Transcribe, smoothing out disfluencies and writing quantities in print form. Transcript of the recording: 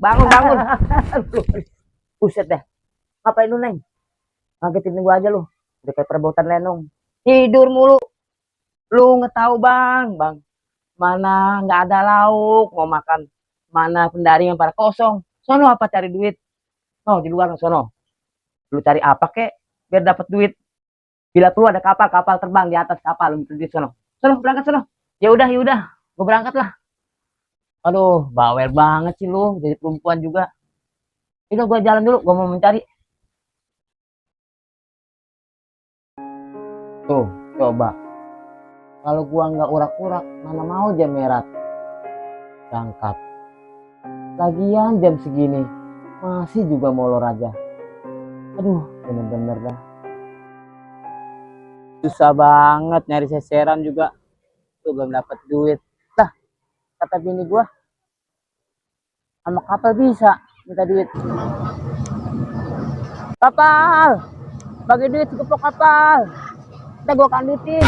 Bangun, bangun. Buset deh. Ngapain lu, Neng? Ngagetin gua aja lu. Udah kayak perebutan lenong. Tidur mulu. Lu nggak tahu, Bang. Mana nggak ada lauk mau makan. Mana pendaringan pada kosong. Sono apa cari duit? Oh, di luar sono. Lu cari apa kek biar dapat duit. Bila perlu ada kapal terbang di atas kapal lu di sono. Sono berangkat sono. Ya udah, gua berangkat lah. Aduh, bawel banget sih lu, jadi perempuan juga. Itu gua jalan dulu, gua mau mencari. Tuh, coba. Kalau gua nggak urak-urak, mana mau jam merah berangkat. Lagian jam segini masih juga molor aja. Aduh, bener-bener dah. Susah banget nyari seseran juga. Tuh belum dapat duit. Lah, kata bini gua, sama kapal bisa minta duit. Kapal, bagi duit sekepok kapal. Kita gua kandutin.